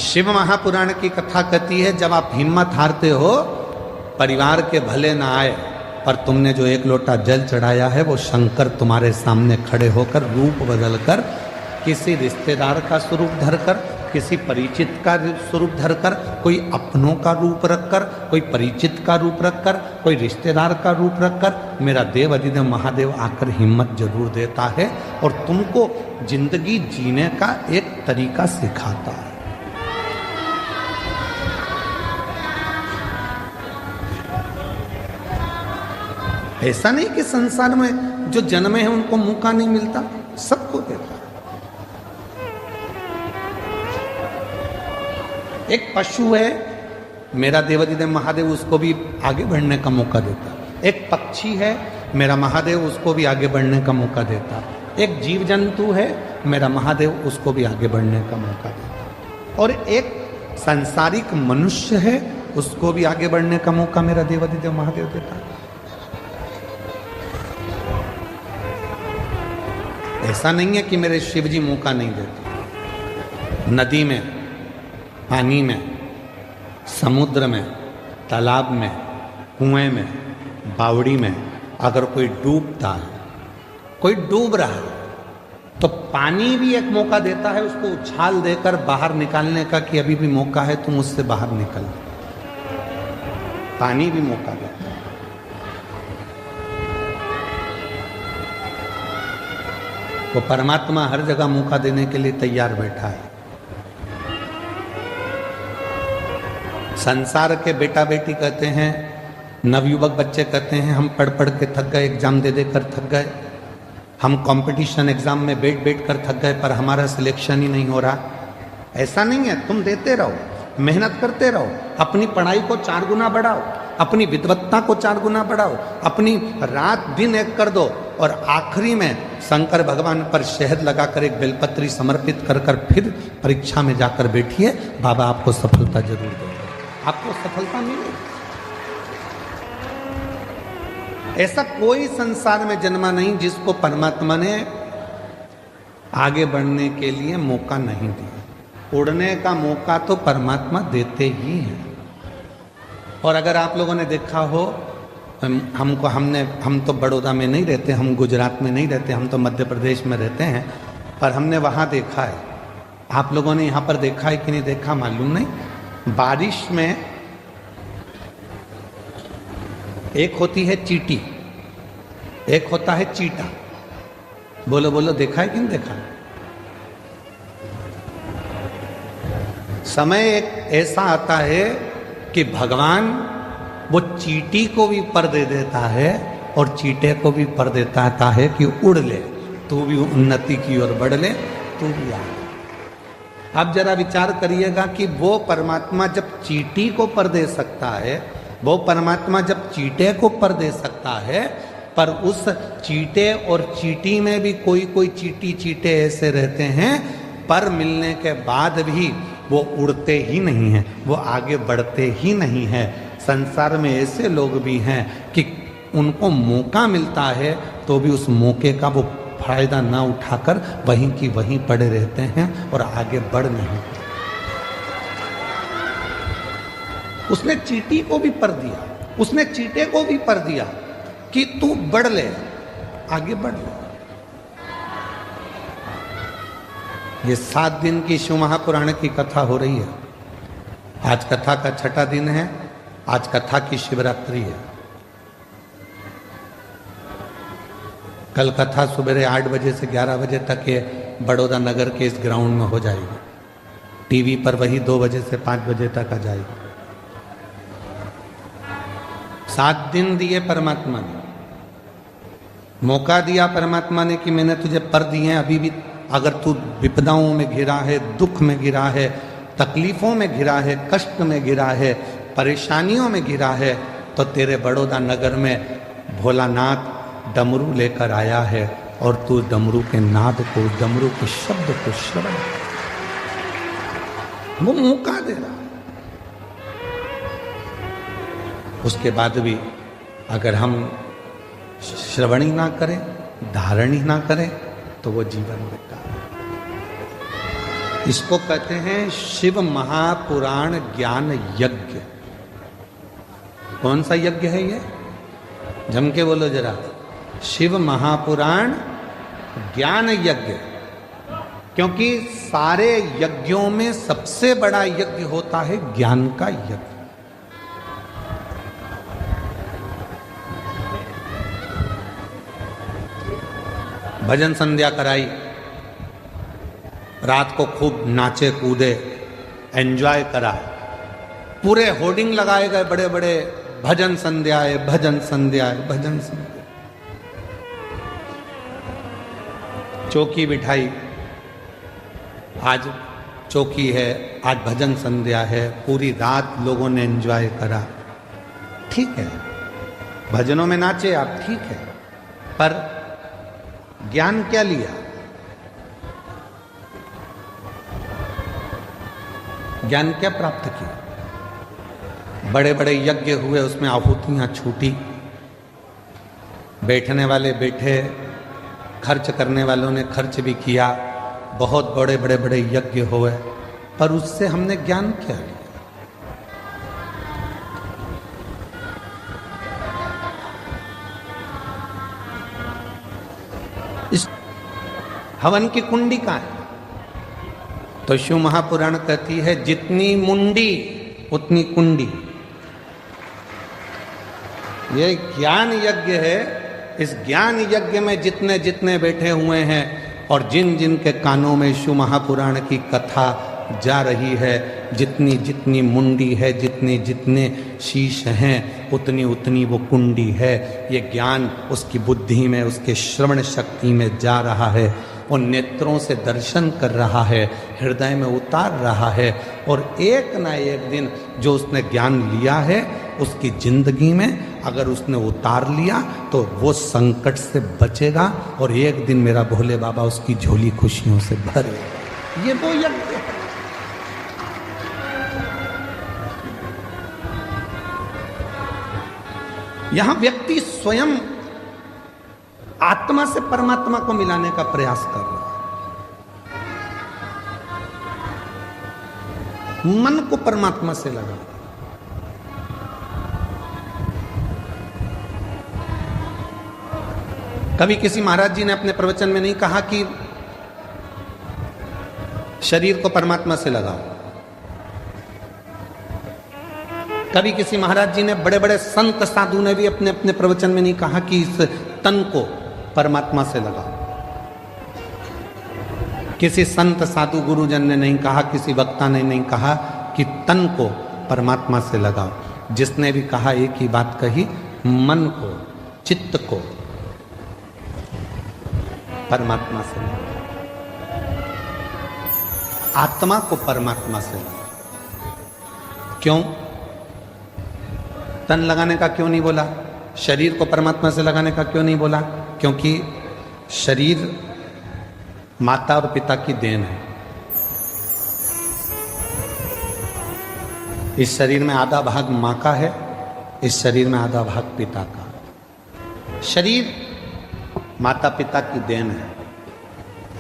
शिव महापुराण की कथा कहती है, जब आप हिम्मत हारते हो, परिवार के भले ना आए, पर तुमने जो एक लोटा जल चढ़ाया है वो शंकर तुम्हारे सामने खड़े होकर रूप बदलकर किसी रिश्तेदार का स्वरूप धरकर, किसी परिचित का स्वरूप धरकर, कोई अपनों का रूप रखकर, कोई परिचित का रूप रखकर, कोई रिश्तेदार का रूप रखकर मेरा देव अधिदेव महादेव आकर हिम्मत जरूर देता है और तुमको जिंदगी जीने का एक तरीका सिखाता है। ऐसा नहीं कि संसार में जो जन्मे हैं उनको मौका नहीं मिलता, सबको देता है। एक पशु है, मेरा देवाधिदेव महादेव उसको भी आगे बढ़ने का मौका देता है। एक पक्षी है, मेरा महादेव उसको भी आगे बढ़ने का मौका देता है। एक जीव जंतु है, मेरा महादेव उसको भी आगे बढ़ने का मौका देता है। और एक सांसारिक मनुष्य है, उसको भी आगे बढ़ने का मौका मेरा देवाधिदेव महादेव देता है। ऐसा नहीं है कि मेरे शिव जी मौका नहीं देते। नदी में, पानी में, समुद्र में, तालाब में, कुएं में, बावड़ी में अगर कोई डूबता है, कोई डूब रहा है, तो पानी भी एक मौका देता है उसको उछाल देकर बाहर निकालने का कि अभी भी मौका है, तुम उससे बाहर निकल। पानी भी मौका देता है। वो परमात्मा हर जगह मौका देने के लिए तैयार बैठा है। संसार के बेटा बेटी कहते हैं, नवयुवक बच्चे कहते हैं, हम पढ़ पढ़ के थक गए, एग्जाम दे देकर थक गए, हम कंपटीशन एग्जाम में बैठ बैठ कर थक गए, पर हमारा सिलेक्शन ही नहीं हो रहा। ऐसा नहीं है, तुम देते रहो, मेहनत करते रहो, अपनी पढ़ाई को 4 गुना बढ़ाओ, अपनी विद्वत्ता को 4 गुना बढ़ाओ, अपनी रात दिन एक कर दो और आखिरी में शंकर भगवान पर शहद लगाकर एक बेलपत्री समर्पित कर कर फिर परीक्षा में जाकर बैठिए, बाबा आपको सफलता जरूर देंगे, आपको सफलता मिलेगी। ऐसा कोई संसार में जन्मा नहीं जिसको परमात्मा ने आगे बढ़ने के लिए मौका नहीं दिया। उड़ने का मौका तो परमात्मा देते ही हैं। और अगर आप लोगों ने देखा हो, हम तो बड़ौदा में नहीं रहते, हम गुजरात में नहीं रहते, हम तो मध्य प्रदेश में रहते हैं, पर हमने वहाँ देखा है। आप लोगों ने यहाँ पर देखा है कि नहीं देखा मालूम नहीं। बारिश में एक होती है चींटी, एक होता है चीटा। बोलो बोलो, देखा है कि नहीं देखा? समय एक ऐसा आता है कि भगवान वो चींटी को भी पर दे देता है और चीटे को भी पर देता है कि उड़ ले, तू भी उन्नति की ओर बढ़ ले, तू भी आ। आप जरा विचार करिएगा कि वो परमात्मा जब चींटी को पर दे सकता है, वो परमात्मा जब चीटे को पर दे सकता है, पर उस चीटे और चींटी में भी कोई कोई चींटी चीटे ऐसे रहते हैं, पर मिलने के बाद भी वो उड़ते ही नहीं हैं, वो आगे बढ़ते ही नहीं हैं। संसार में ऐसे लोग भी हैं कि उनको मौका मिलता है तो भी उस मौके का वो फायदा ना उठाकर वहीं की वहीं पड़े रहते हैं और आगे बढ़ नहीं। उसने चींटी को भी पर दिया, उसने चींटे को भी पर दिया कि तू बढ़ ले, आगे बढ़ ले। ये 7 दिन की शिव महापुराण की कथा हो रही है। आज कथा का 6ठा दिन है। आज कथा की शिवरात्रि है। कल कथा सुबह 8 बजे से 11 बजे तक ये बड़ौदा नगर के इस ग्राउंड में हो जाएगी। टीवी पर वही 2 बजे से 5 बजे तक आ जाएगी। 7 दिन दिए परमात्मा ने, मौका दिया परमात्मा ने कि मैंने तुझे पर दिए हैं, अभी भी अगर तू विपदाओं में घिरा है, दुख में घिरा है, तकलीफों में घिरा है, कष्ट में घिरा है, परेशानियों में घिरा है, तो तेरे बड़ौदा नगर में भोलानाथ डमरू लेकर आया है और तू डमरू के नाद को, डमरू के शब्द को श्रवण, वो मौका दे रहा। उसके बाद भी अगर हम श्रवण ही ना करें, धारण ही ना करें, तो वो जीवन बेकार है। इसको कहते हैं शिव महापुराण ज्ञान यज्ञ। कौन सा यज्ञ है ये? जम के बोलो जरा। शिव महापुराण ज्ञान यज्ञ। क्योंकि सारे यज्ञों में सबसे बड़ा यज्ञ होता है ज्ञान का यज्ञ। भजन संध्या कराई, रात को खूब नाचे कूदे, एंजॉय करा, पूरे होर्डिंग लगाए गए बड़े बड़े, भजन संध्या है, भजन संध्या है, भजन संध्या। चौकी बिठाई, आज चौकी है, आज भजन संध्या है, पूरी रात लोगों ने एंजॉय करा। ठीक है, भजनों में नाचे आप, ठीक है, पर ज्ञान क्या लिया? ज्ञान क्या प्राप्त किया? बड़े बड़े यज्ञ हुए, उसमें आहुतियां छूटी, बैठने वाले बैठे, खर्च करने वालों ने खर्च भी किया, बहुत बड़े बड़े बड़े यज्ञ हुए, पर उससे हमने ज्ञान क्या लिया? इस हवन की कुंडी कहाँ है? तो शिव महापुराण कहती है जितनी मुंडी उतनी कुंडी। ये ज्ञान यज्ञ है। इस ज्ञान यज्ञ में जितने जितने बैठे हुए हैं और जिन जिन के कानों में शिव महापुराण की कथा जा रही है, जितनी जितनी मुंडी है, जितने जितने शीश हैं, उतनी उतनी वो कुंडी है। ये ज्ञान उसकी बुद्धि में, उसके श्रवण शक्ति में जा रहा है, वो नेत्रों से दर्शन कर रहा है, हृदय में उतार रहा है, और एक ना एक दिन जो उसने ज्ञान लिया है उसकी जिंदगी में अगर उसने उतार लिया तो वो संकट से बचेगा, और एक दिन मेरा भोले बाबा उसकी झोली खुशियों से भरेगा। ये वो यज्ञ है। यहां व्यक्ति स्वयं आत्मा से परमात्मा को मिलाने का प्रयास कर रहा है, मन को परमात्मा से लगा। कभी किसी महाराज जी ने अपने प्रवचन में नहीं कहा कि शरीर को परमात्मा से लगाओ। कभी किसी महाराज जी ने, बड़े बड़े संत साधु ने भी अपने अपने प्रवचन में नहीं कहा कि इस तन को परमात्मा से लगाओ। किसी संत साधु गुरुजन ने नहीं कहा, किसी वक्ता ने नहीं कहा कि तन को परमात्मा से लगाओ। जिसने भी कहा एक ही बात कही, मन को, चित्त को परमात्मा से लगाओ, आत्मा को परमात्मा से लगाओ। क्यों? तन लगाने का क्यों नहीं बोला? शरीर को परमात्मा से लगाने का क्यों नहीं बोला? क्योंकि शरीर माता और पिता की देन है। इस शरीर में आधा भाग मां का है, इस शरीर में आधा भाग पिता का। शरीर माता पिता की देन है,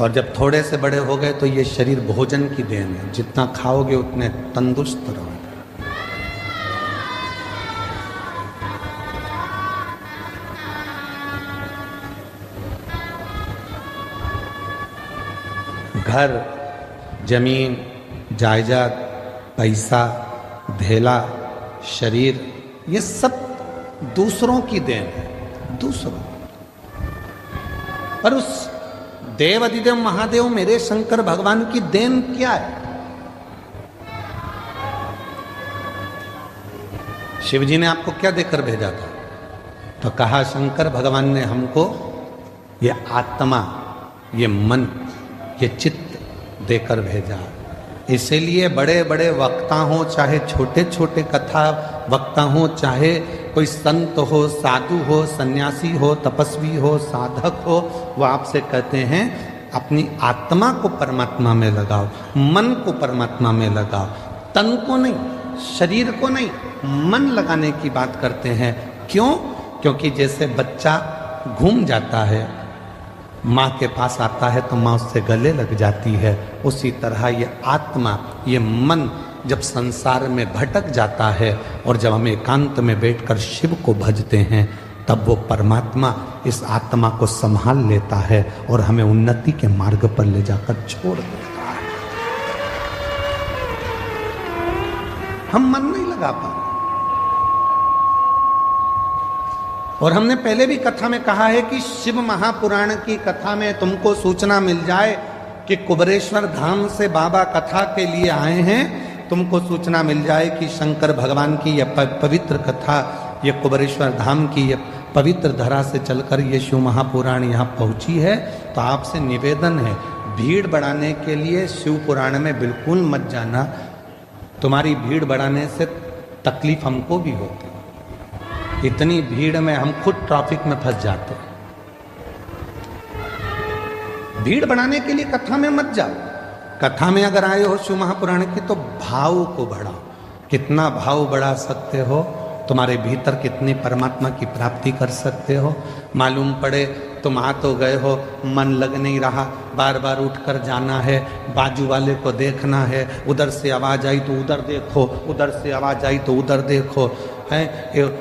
और जब थोड़े से बड़े हो गए तो ये शरीर भोजन की देन है। जितना खाओगे उतने तंदुरुस्त रहोगे। घर, जमीन, जायदाद, पैसा, धेला, शरीर, ये सब दूसरों की देन है, दूसरों। पर उस देव अधिदेव महादेव मेरे शंकर भगवान की देन क्या है? शिव जी ने आपको क्या देकर भेजा था? तो कहा शंकर भगवान ने हमको ये आत्मा, ये मन, ये चित्त देकर भेजा। इसीलिए बड़े बड़े वक्ता हो, चाहे छोटे छोटे कथा वक्ता हो, चाहे कोई संत हो, साधु हो, सन्यासी हो, तपस्वी हो, साधक हो, वो आपसे कहते हैं अपनी आत्मा को परमात्मा में लगाओ, मन को परमात्मा में लगाओ, तन को नहीं, शरीर को नहीं, मन लगाने की बात करते हैं। क्यों? क्योंकि जैसे बच्चा घूम जाता है, माँ के पास आता है तो माँ उससे गले लग जाती है। उसी तरह ये आत्मा, ये मन जब संसार में भटक जाता है और जब हम एकांत में बैठकर शिव को भजते हैं, तब वो परमात्मा इस आत्मा को संभाल लेता है और हमें उन्नति के मार्ग पर ले जाकर छोड़ देता है। हम मन नहीं लगा पा रहे। और हमने पहले भी कथा में कहा है कि शिव महापुराण की कथा में तुमको सूचना मिल जाए कि कुबेरेश्वर धाम से बाबा कथा के लिए आए हैं, तुमको सूचना मिल जाए कि शंकर भगवान की यह पवित्र कथा, ये कुबेरेश्वर धाम की ये पवित्र धरा से चलकर ये शिव महापुराण यहाँ पहुँची है, तो आपसे निवेदन है, भीड़ बढ़ाने के लिए शिव पुराण में बिल्कुल मत जाना। तुम्हारी भीड़ बढ़ाने से तकलीफ हमको भी होती है। इतनी भीड़ में हम खुद ट्रैफिक में फंस जाते हैं। भीड़ बढ़ाने के लिए कथा में मत जाओ। कथा में अगर आए हो शिव महापुराण की तो भाव को बढ़ाओ। कितना भाव बढ़ा सकते हो, तुम्हारे भीतर कितनी परमात्मा की प्राप्ति कर सकते हो। मालूम पड़े तुम आ तो गए हो, मन लग नहीं रहा, बार बार उठकर जाना है, बाजू वाले को देखना है, उधर से आवाज आई तो उधर देखो, उधर से आवाज आई तो उधर देखो है।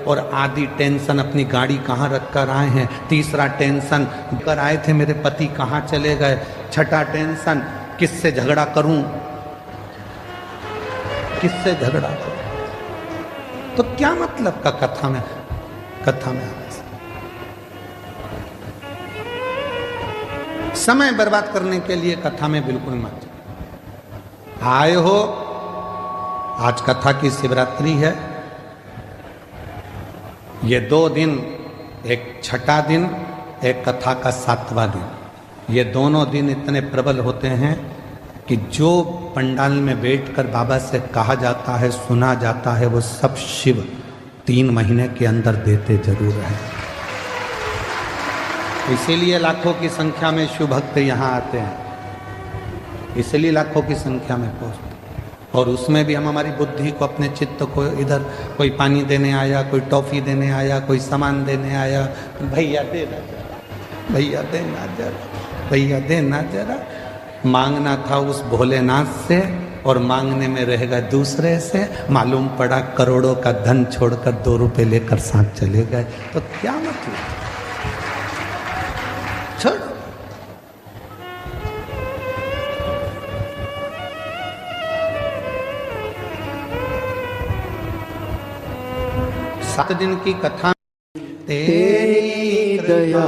और आधी टेंशन अपनी गाड़ी कहाँ रख कर आए हैं, तीसरा टेंशन कर आए थे मेरे पति कहाँ चले गए, छठा टेंशन किससे झगड़ा करूं, किससे झगड़ा करूं। तो क्या मतलब का कथा में आने से? समय बर्बाद करने के लिए कथा में बिल्कुल मत आए हो। आज कथा की शिवरात्रि है, ये 2 दिन, एक छठा दिन, एक कथा का 7वां दिन, ये दोनों दिन इतने प्रबल होते हैं कि जो पंडाल में बैठकर बाबा से कहा जाता है, सुना जाता है, वो सब शिव 3 महीने के अंदर देते जरूर हैं। इसीलिए लाखों की संख्या में शिव भक्त यहाँ आते हैं, इसलिए लाखों की संख्या में पहुँचते। और उसमें भी हम हमारी बुद्धि को, अपने चित्त को, इधर कोई पानी देने आया, कोई टॉफी देने आया, कोई सामान देने आया, भैया देना जरा, भैया देना जरा, भैया देना जरा। मांगना था उस भोलेनाथ से और मांगने में रह गए दूसरे से। मालूम पड़ा करोड़ों का धन छोड़कर 2 रुपए लेकर साथ चले गए। तो क्या मतलब, छोड़ो। 7 दिन की कथा, तेरी दया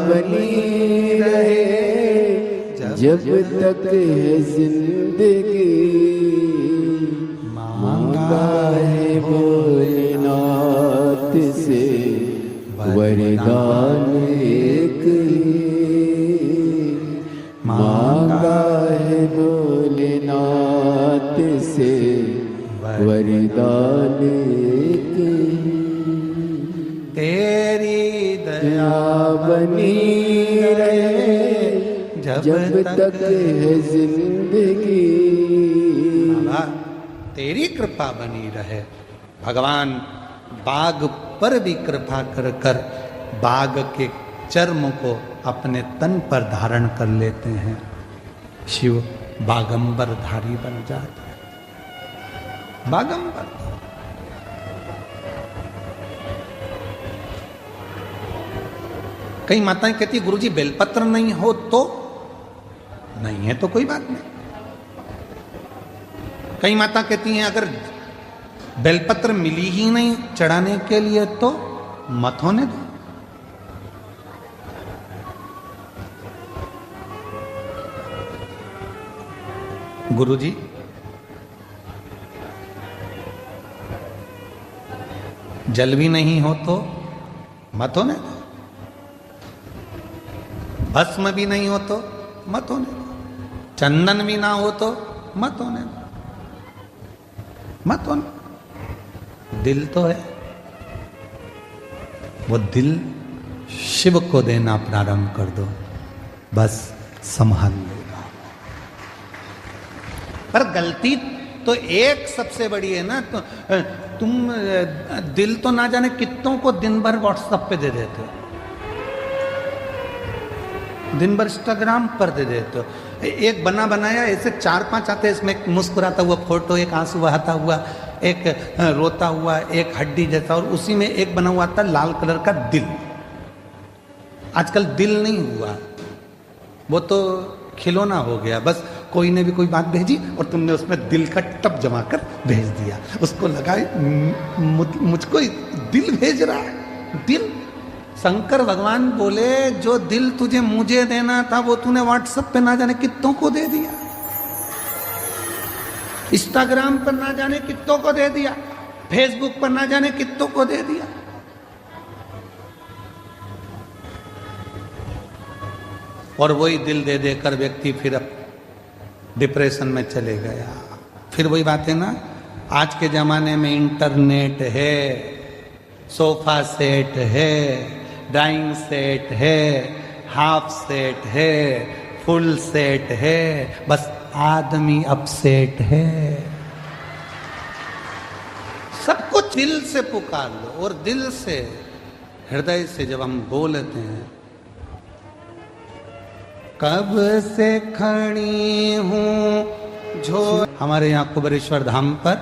बनी रहे जब तक है जिंदगी, मांगा है भोलेनाथ से वरदान एक ही, मांगा है भोलेनाथ से वरदान एक ही। तेरी दया बनी रहे जब तक है जिंदगी, तेरी कृपा बनी रहे। भगवान बाघ पर भी कृपा कर कर बाघ के चर्म को अपने तन पर धारण कर लेते हैं। शिव बागंबर धारी बन जाता है। बागंबर कई माताएं कहती गुरुजी बेलपत्र नहीं हो तो, नहीं है तो कोई बात नहीं। कई माता कहती हैं अगर बेलपत्र मिली ही नहीं चढ़ाने के लिए तो मत होने दो। गुरुजी जल भी नहीं हो तो मत होने दो, भस्म भी नहीं हो तो मत होने दो, चंदन भी ना हो तो मत होने दो, मत होने। दिल तो है, वो दिल शिव को देना प्रारंभ कर दो, बस संभाल लेगा। पर गलती तो एक सबसे बड़ी है ना, तो तुम दिल तो ना जाने कितनों को दिन भर व्हाट्सएप पे दे देते हो। दिन भर इंस्टाग्राम पर दे देते हो। एक बना बनाया ऐसे 4-5 आते हैं, इसमें एक मुस्कुराता हुआ फोटो, एक आंसू बहाता हुआ, एक रोता हुआ, एक हड्डी जैसा, और उसी में एक बना हुआ था लाल कलर का दिल। आजकल दिल नहीं हुआ, वो तो खिलौना हो गया। बस कोई ने भी कोई बात भेजी और तुमने उसमें दिल का टप जमा कर भेज दिया। उसको लगा मुझको दिल भेज रहा है, दिल। शंकर भगवान बोले जो दिल तुझे मुझे देना था वो तूने व्हाट्सएप पे ना जाने कितनों को दे दिया, इंस्टाग्राम पर ना जाने कितनों को दे दिया, फेसबुक पर ना जाने कितनों को दे दिया। और वही दिल दे देकर व्यक्ति फिर अब डिप्रेशन में चले गया। फिर वही बात है ना, आज के जमाने में इंटरनेट है, सोफा सेट है, डाइनिंग सेट है, हाफ सेट है, फुल सेट है, बस आदमी अपसेट है। सब कुछ दिल से पुकार लो, और दिल से, हृदय से जब हम बोलते हैं, कब से खड़ी हूं जो। हमारे यहाँ कुबेरेश्वर धाम पर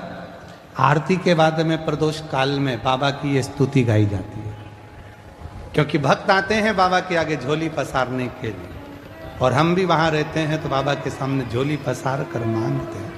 आरती के बाद में प्रदोष काल में बाबा की ये स्तुति गाई जाती है, क्योंकि भक्त आते हैं बाबा के आगे झोली पसारने के लिए, और हम भी वहां रहते हैं तो बाबा के सामने झोली पसार कर मांगते हैं।